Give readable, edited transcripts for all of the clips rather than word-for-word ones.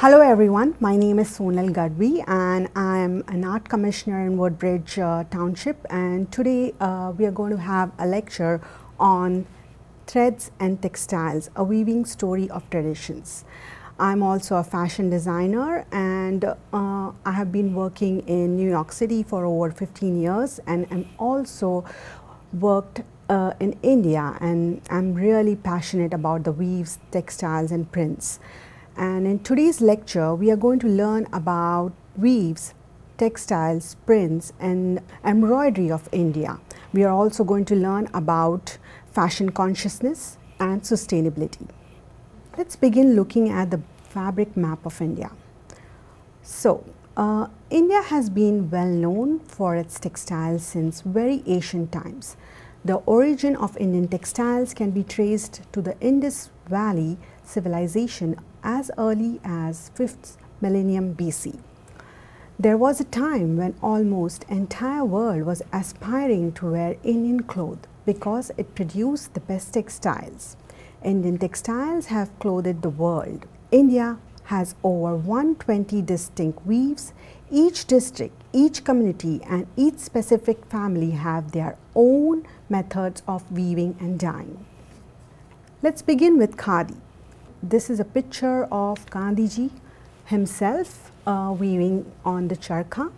Hello everyone, my name is Sonal Gadvi and I am an art commissioner in Woodbridge Township, and today we are going to have a lecture on threads and textiles, a weaving story of traditions. I'm also a fashion designer and I have been working in New York City for over 15 years, and I'm also worked in India, and I'm really passionate about the weaves, textiles and prints. And in today's lecture, we are going to learn about weaves, textiles, prints and embroidery of India. We are also going to learn about fashion consciousness and sustainability. Let's begin looking at the fabric map of India. So, India has been well known for its textiles since very ancient times. The origin of Indian textiles can be traced to the Indus Valley civilization as early as 5th millennium BC. There was a time when almost entire world was aspiring to wear Indian clothes because it produced the best textiles. Indian textiles have clothed the world. India has over 120 distinct weaves. Each district, each community and each specific family have their own methods of weaving and dyeing. Let's begin with khadi. This is a picture of Gandhiji himself weaving on the charkha.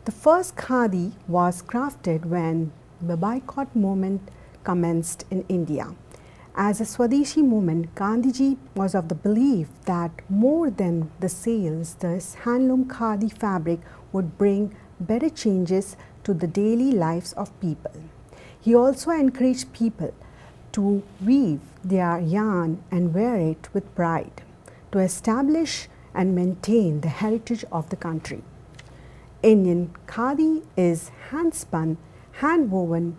The first khadi was crafted when the boycott movement commenced in India. As a Swadeshi movement, Gandhiji was of the belief that more than the sales, this handloom khadi fabric would bring better changes to the daily lives of people. He also encouraged people to weave their yarn and wear it with pride, to establish and maintain the heritage of the country. Indian khadi is hand-spun, hand-woven,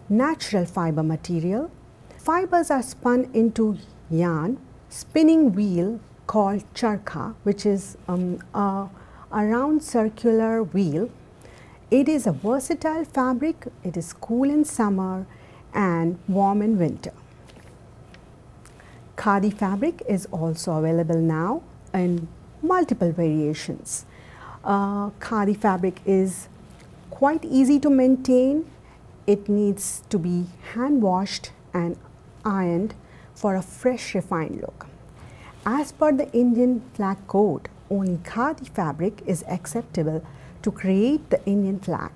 natural fiber material. Fibers are spun into yarn, spinning wheel called charkha, which is a round circular wheel. It is a versatile fabric. It is cool in summer and warm in winter. Khadi fabric is also available now in multiple variations. Khadi fabric is quite easy to maintain. It needs to be hand washed and ironed for a fresh, refined look. As per the Indian flag code, only khadi fabric is acceptable to create the Indian flag.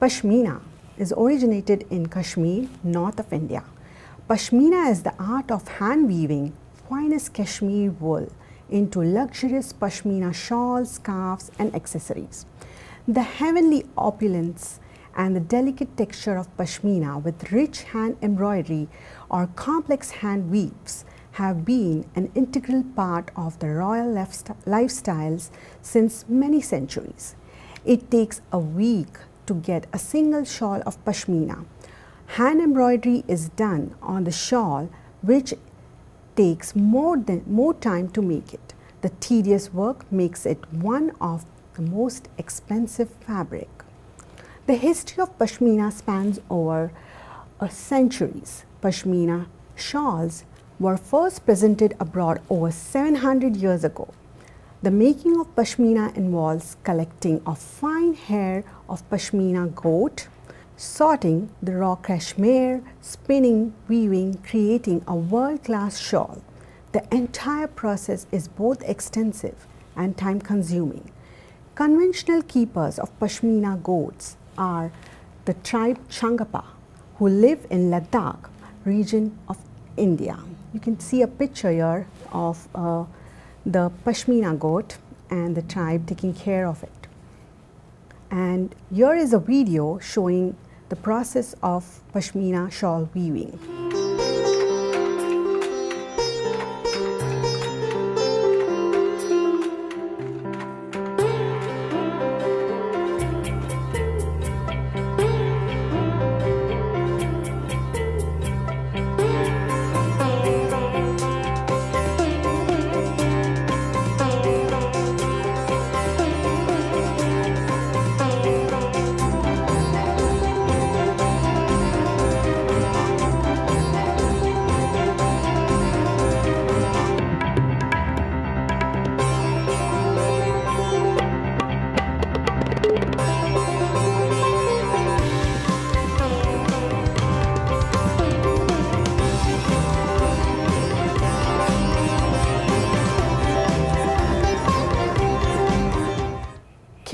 Pashmina is originated in Kashmir, north of India. Pashmina is the art of hand weaving finest Kashmir wool into luxurious pashmina shawls, scarves and accessories. The heavenly opulence and the delicate texture of pashmina with rich hand embroidery or complex hand weaves have been an integral part of the royal lifestyles since many centuries. It takes a week to get a single shawl of pashmina. Hand embroidery is done on the shawl, which takes more time to make it. The tedious work makes it one of the most expensive fabric. The history of pashmina spans over centuries. Pashmina shawls were first presented abroad over 700 years ago. The making of pashmina involves collecting a fine hair of pashmina goat, sorting the raw cashmere, spinning, weaving, creating a world-class shawl. The entire process is both extensive and time-consuming. Conventional keepers of pashmina goats are the tribe Changapa, who live in Ladakh region of India. You can see a picture here of the pashmina goat and the tribe taking care of it. And here is a video showing the process of pashmina shawl weaving.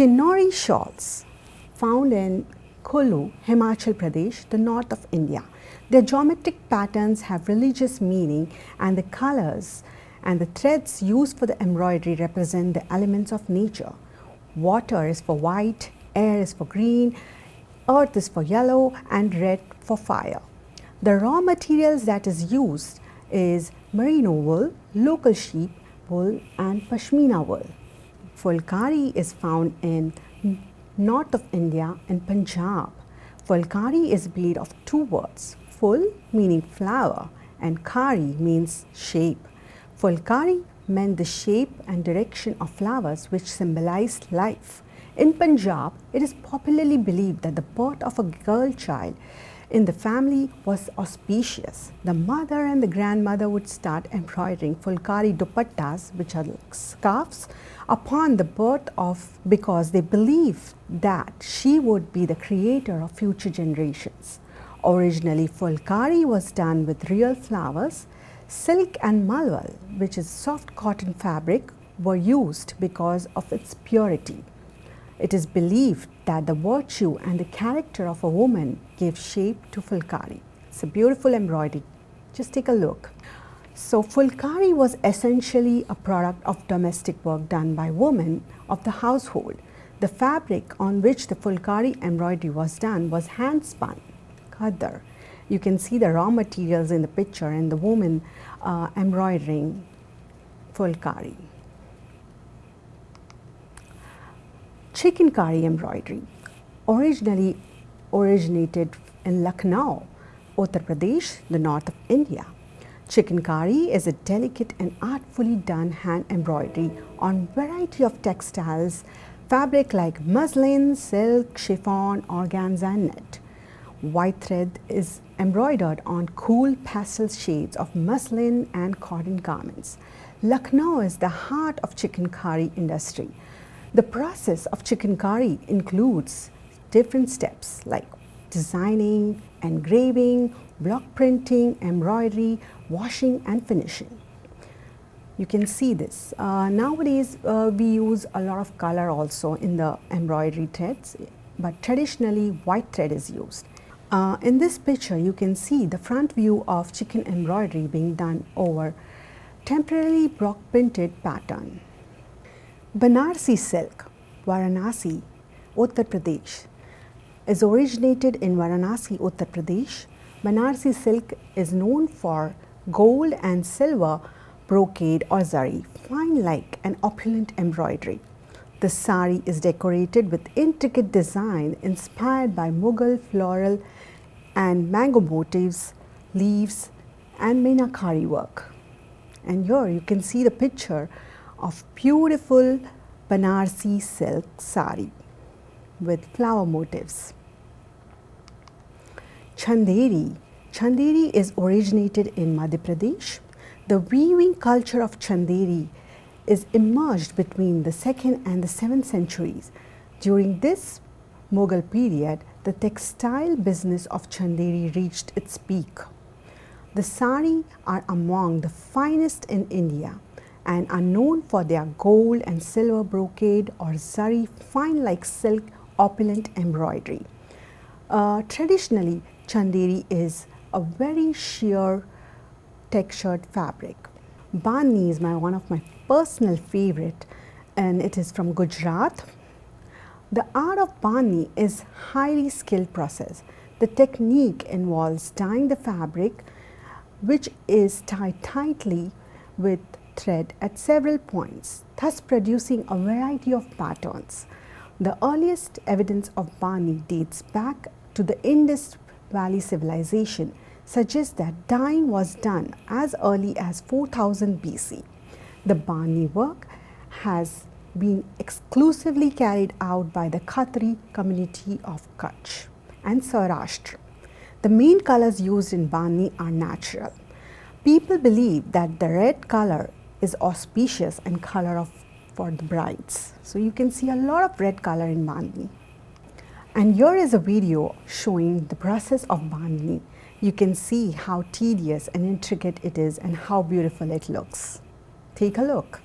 Kinnori shawls found in Kullu, Himachal Pradesh, the north of India. Their geometric patterns have religious meaning, and the colors and the threads used for the embroidery represent the elements of nature. Water is for white, air is for green, earth is for yellow, and red for fire. The raw materials that is used is merino wool, local sheep wool, and pashmina wool. Fulkari is found in north of India in Punjab. Fulkari is made of two words, ful meaning flower and kari means shape. Fulkari meant the shape and direction of flowers which symbolized life. In Punjab, it is popularly believed that the birth of a girl child in the family was auspicious. The mother and the grandmother would start embroidering fulkari dupattas, which are like scarves, upon the birth of, because they believed that she would be the creator of future generations. Originally, fulkari was done with real flowers. Silk and malwal, which is soft cotton fabric, were used because of its purity. It is believed that the virtue and the character of a woman gave shape to fulkari. It's a beautiful embroidery. Just take a look. So fulkari was essentially a product of domestic work done by women of the household. The fabric on which the fulkari embroidery was done was hand spun, khadar. You can see the raw materials in the picture and the woman embroidering fulkari. Chikankari embroidery originally originated in Lucknow, Uttar Pradesh, the north of India. Chikankari is a delicate and artfully done hand embroidery on variety of textiles, fabric like muslin, silk, chiffon, organza and net. White thread is embroidered on cool pastel shades of muslin and cotton garments. Lucknow is the heart of chikankari industry. The process of chikankari includes different steps like designing, engraving, block printing, embroidery, washing and finishing. You can see this. Nowadays we use a lot of color also in the embroidery threads, but traditionally white thread is used. In this picture you can see the front view of chikan embroidery being done over temporarily block printed pattern. Banarsi silk, Varanasi, Uttar Pradesh, is originated in Varanasi, Uttar Pradesh. Banarsi silk is known for gold and silver brocade or zari, fine like and opulent embroidery. The sari is decorated with intricate design inspired by Mughal floral and mango motifs, leaves and meenakari work. And here you can see the picture of beautiful Banarsi silk sari with flower motifs. Chanderi. Chanderi is originated in Madhya Pradesh. The weaving culture of Chanderi is emerged between the 2nd and the 7th centuries. During this Mughal period, the textile business of Chanderi reached its peak. The sari are among the finest in India and are known for their gold and silver brocade or zari, fine like silk, opulent embroidery. Traditionally, Chanderi is a very sheer textured fabric. Bani is one of my personal favorite, and it is from Gujarat. The art of Bani is highly skilled process. The technique involves dyeing the fabric, which is tied tightly with thread at several points, thus producing a variety of patterns. The earliest evidence of Bani dates back to the Indus Valley civilization, suggests that dyeing was done as early as 4000 BC. The Bani work has been exclusively carried out by the Khatri community of Kutch and Saurashtra. The main colors used in Bani are natural. People believe that the red color is auspicious and color for the brides. So you can see a lot of red color in Bani. And here is a video showing the process of Bani. You can see how tedious and intricate it is and how beautiful it looks. Take a look.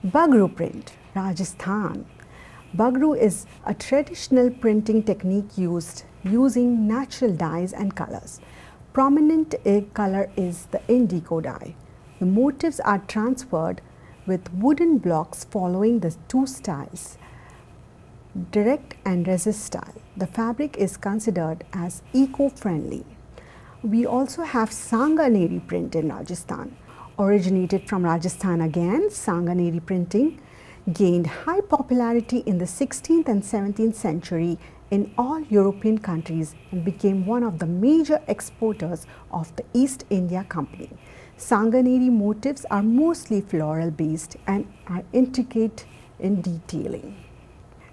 Bagru print, Rajasthan. Bagru is a traditional printing technique used using natural dyes and colors. Prominent color is the indigo dye. The motifs are transferred with wooden blocks following the two styles, direct and resist style. The fabric is considered as eco-friendly. We also have Sanganeri print in Rajasthan. Originated from Rajasthan again, Sanganeri printing gained high popularity in the 16th and 17th century in all European countries and became one of the major exporters of the East India Company. Sanganeri motifs are mostly floral based and are intricate in detailing.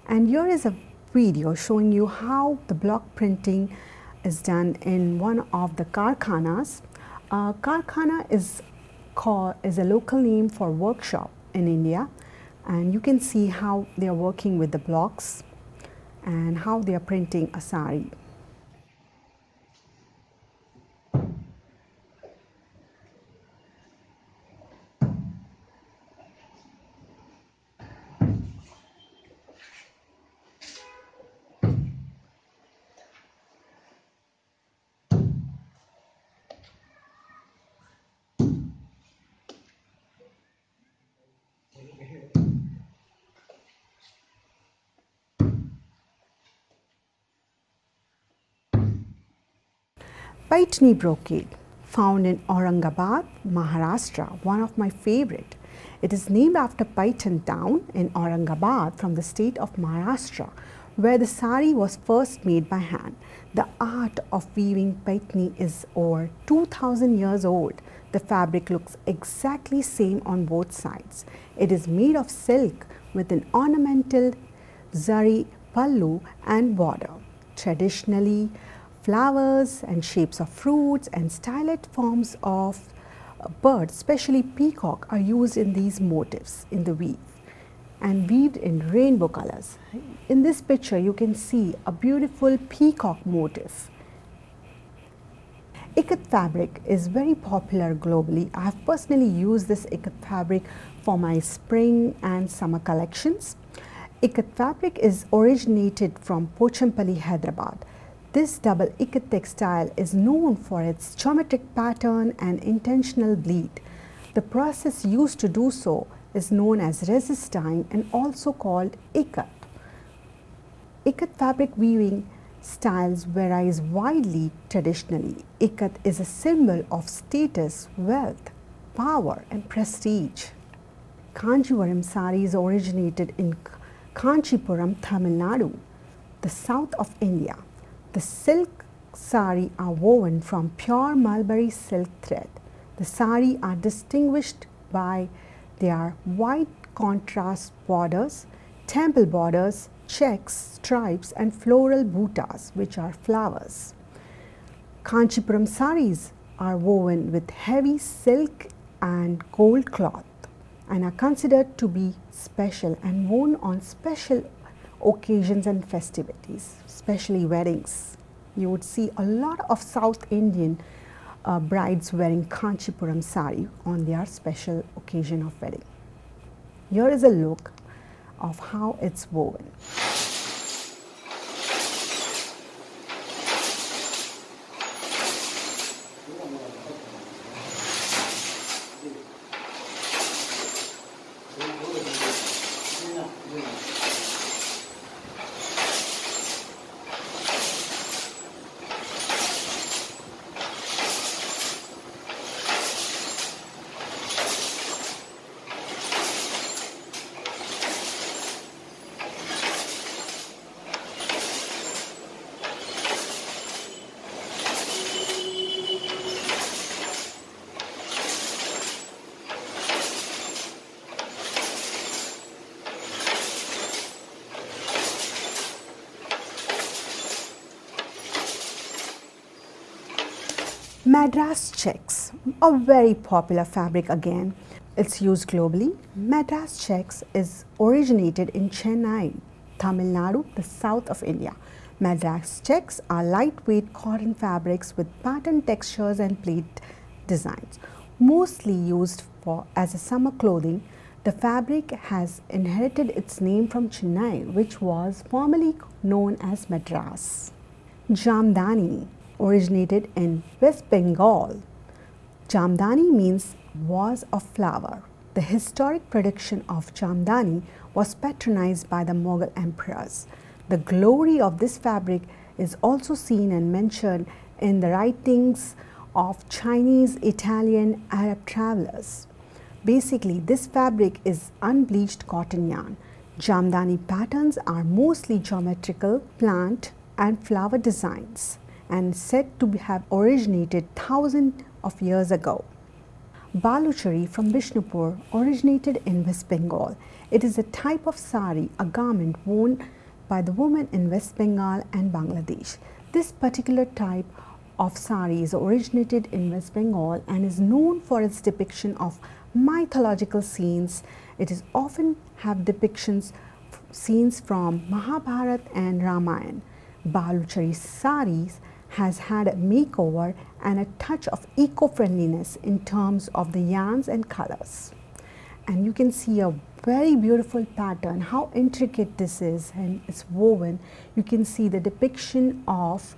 And here is a video showing you how the block printing is done in one of the karkhanas. Karkhana is a local name for workshop in India, and you can see how they are working with the blocks and how they are printing a sari. Paitni brocade, found in Aurangabad, Maharashtra, one of my favorite. It is named after Paitan town in Aurangabad from the state of Maharashtra, where the sari was first made by hand. The art of weaving Paitni is over 2000 years old. The fabric looks exactly same on both sides. It is made of silk with an ornamental zari pallu and border. Traditionally, flowers and shapes of fruits and stylet forms of birds, especially peacock, are used in these motifs in the weave and weaved in rainbow colors. In this picture, you can see a beautiful peacock motif. Ikat fabric is very popular globally. I have personally used this ikat fabric for my spring and summer collections. Ikat fabric is originated from Pochampally, Hyderabad. This double ikat textile is known for its geometric pattern and intentional bleed. The process used to do so is known as resist dyeing and also called ikat. Ikat fabric weaving styles varies widely traditionally. Ikat is a symbol of status, wealth, power and prestige. Kanjivaram saris originated in Kanchipuram, Tamil Nadu, the south of India. The silk sari are woven from pure mulberry silk thread. The sari are distinguished by their white contrast borders, temple borders, checks, stripes and floral buttas, which are flowers. Kanchipuram saris are woven with heavy silk and gold cloth and are considered to be special and worn on special occasions and festivities, especially weddings. You would see a lot of South Indian brides wearing Kanchipuram sari on their special occasion of wedding. Here is a look of how it's woven. Madras checks, a very popular fabric again. It's used globally. Madras checks is originated in Chennai, Tamil Nadu, the south of India. Madras checks are lightweight cotton fabrics with pattern textures and pleat designs. Mostly used as a summer clothing, The fabric has inherited its name from Chennai, which was formerly known as Madras. Jamdani originated in West Bengal. Jamdani means vase of flower. The historic production of Jamdani was patronized by the Mughal emperors. The glory of this fabric is also seen and mentioned in the writings of Chinese, Italian, Arab travelers. Basically, this fabric is unbleached cotton yarn. Jamdani patterns are mostly geometrical, plant and flower designs and said to have originated thousands of years ago. Baluchari from Bishnupur originated in West Bengal. It is a type of sari, a garment worn by the women in West Bengal and Bangladesh. This particular type of sari is originated in West Bengal and is known for its depiction of mythological scenes. It is often have depictions scenes from Mahabharata and Ramayana. Baluchari saris has had a makeover and a touch of eco-friendliness in terms of the yarns and colors. And you can see a very beautiful pattern, how intricate this is, and it's woven. You can see the depiction of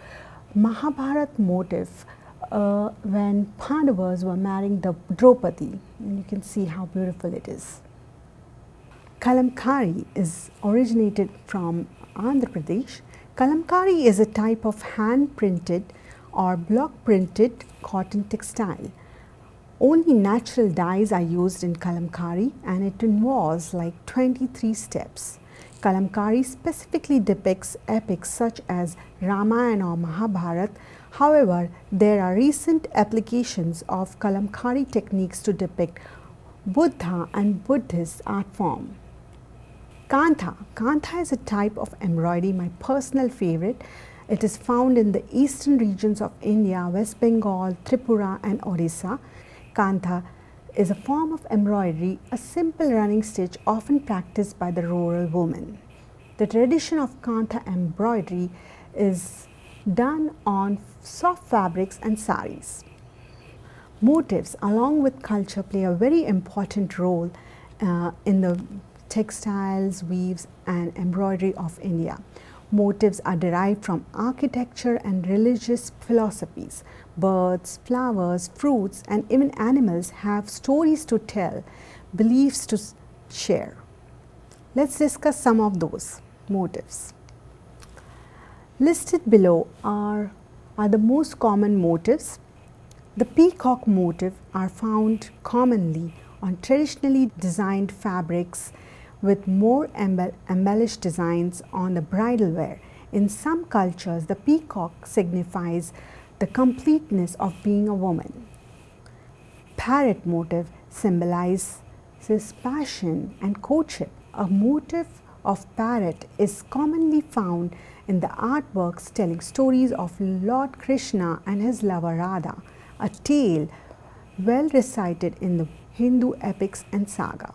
Mahabharata motif when Pandavas were marrying the Draupadi, and you can see how beautiful it is. Kalamkari is originated from Andhra Pradesh. Kalamkari is a type of hand printed or block printed cotton textile. Only natural dyes are used in Kalamkari and it involves like 23 steps. Kalamkari specifically depicts epics such as Ramayana or Mahabharata. However, there are recent applications of Kalamkari techniques to depict Buddha and Buddhist art form. Kantha. Kantha is a type of embroidery, my personal favorite. It is found in the eastern regions of India, West Bengal, Tripura and Odisha. Kantha is a form of embroidery, a simple running stitch often practiced by the rural women. The tradition of Kantha embroidery is done on soft fabrics and saris. Motifs along with culture play a very important role in the textiles, weaves and embroidery of India. Motifs are derived from architecture and religious philosophies. Birds, flowers, fruits and even animals have stories to tell, beliefs to share. Let's discuss some of those motifs. Listed below are the most common motifs. The peacock motif are found commonly on traditionally designed fabrics with more embellished designs on the bridal wear. In some cultures, the peacock signifies the completeness of being a woman. Parrot motif symbolizes passion and courtship. A motif of parrot is commonly found in the artworks telling stories of Lord Krishna and his lover Radha, a tale well recited in the Hindu epics and saga.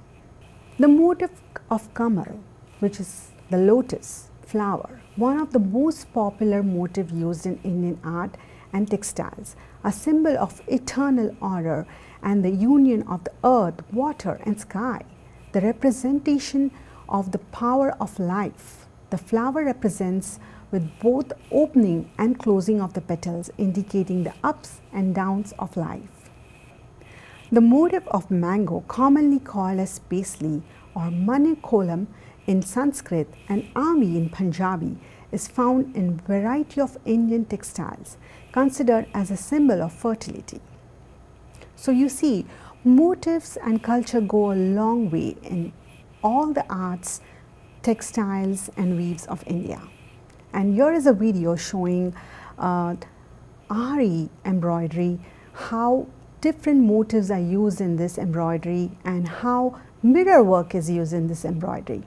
The motif of Kamal, which is the lotus flower, one of the most popular motifs used in Indian art and textiles, a symbol of eternal order and the union of the earth, water and sky, the representation of the power of life. The flower represents with both opening and closing of the petals, indicating the ups and downs of life. The motif of mango, commonly called as Paisley or Manikolam in Sanskrit and Ami in Punjabi, is found in a variety of Indian textiles, considered as a symbol of fertility. So you see, motifs and culture go a long way in all the arts, textiles and weaves of India. And here is a video showing Ari embroidery, how different motifs are used in this embroidery and how mirror work is used in this embroidery.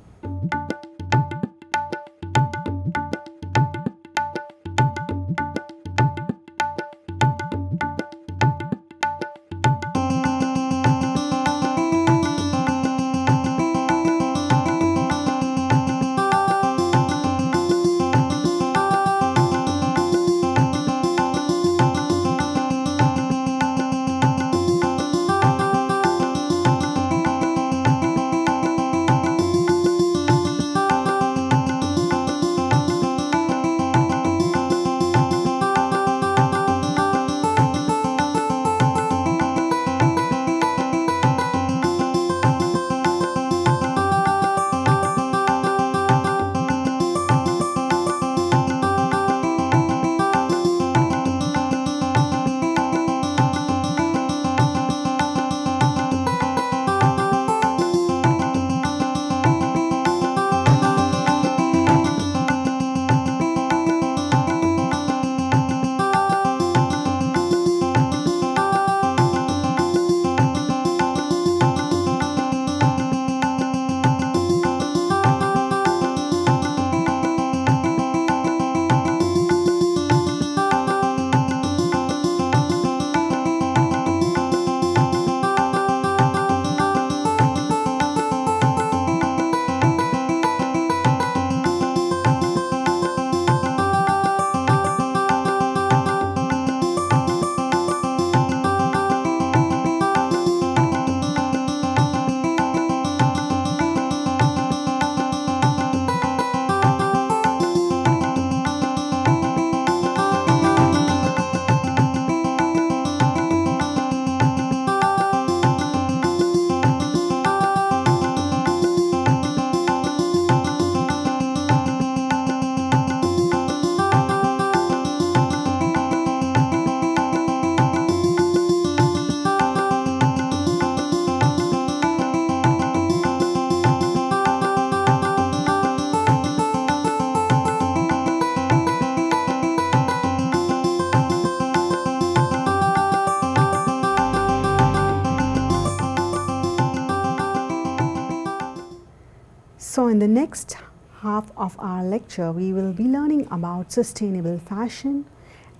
So in the next half of our lecture, we will be learning about sustainable fashion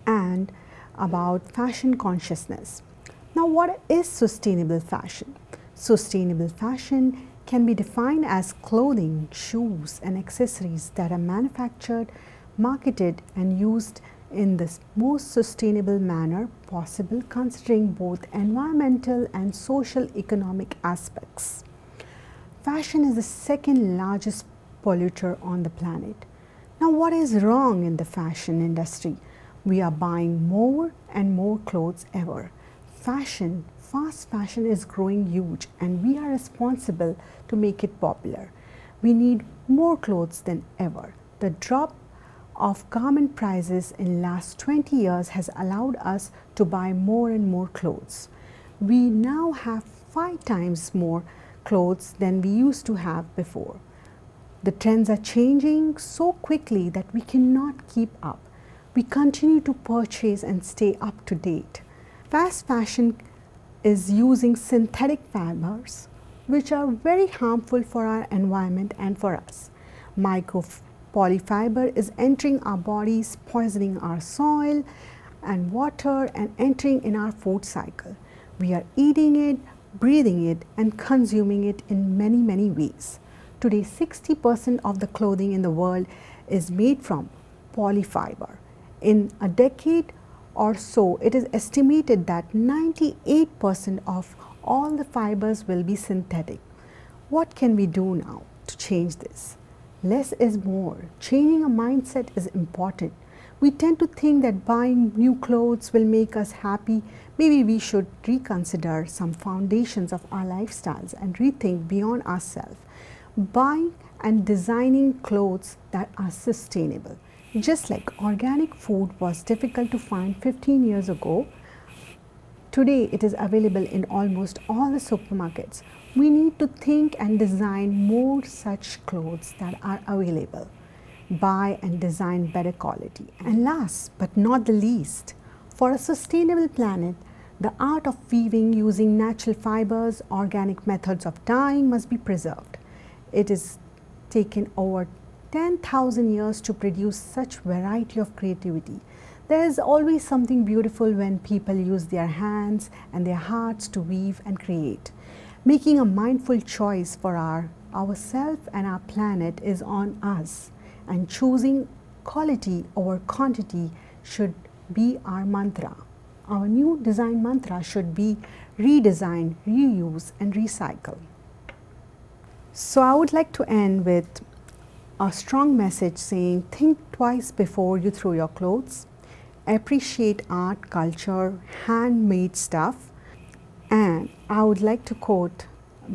and about fashion consciousness. Now, what is sustainable fashion? Sustainable fashion can be defined as clothing, shoes, and accessories that are manufactured, marketed, and used in the most sustainable manner possible, considering both environmental and social economic aspects. Fashion is the second largest polluter on the planet. Now, what is wrong in the fashion industry? We are buying more and more clothes ever. Fast fashion is growing huge, and we are responsible to make it popular. We need more clothes than ever. The drop of garment prices in last 20 years has allowed us to buy more and more clothes. We now have 5 times more clothes than we used to have before. The trends are changing so quickly that we cannot keep up. We continue to purchase and stay up to date. Fast fashion is using synthetic fibers, which are very harmful for our environment and for us. Micropolyfiber is entering our bodies, poisoning our soil and water, and entering in our food cycle. We are eating it, breathing it, and consuming it in many, many ways. Today, 60% of the clothing in the world is made from polyfiber. In a decade or so, it is estimated that 98% of all the fibers will be synthetic. What can we do now to change this? Less is more. Changing a mindset is important. We tend to think that buying new clothes will make us happy. Maybe we should reconsider some foundations of our lifestyles and rethink beyond ourselves. Buying and designing clothes that are sustainable. Just like organic food was difficult to find 15 years ago, today it is available in almost all the supermarkets. We need to think and design more such clothes that are available. Buy and design better quality. And last but not the least, for a sustainable planet, the art of weaving using natural fibers, organic methods of dyeing must be preserved. It is taken over 10,000 years to produce such variety of creativity. There is always something beautiful when people use their hands and their hearts to weave and create. Making a mindful choice for ourselves and our planet is on us, and choosing quality over quantity should be our mantra. Our new design mantra should be redesign, reuse, and recycle. So I would like to end with a strong message saying, think twice before you throw your clothes, appreciate art, culture, handmade stuff, and I would like to quote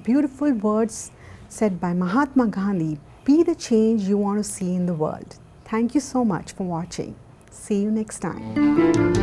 beautiful words said by Mahatma Gandhi, be the change you want to see in the world. Thank you so much for watching. See you next time.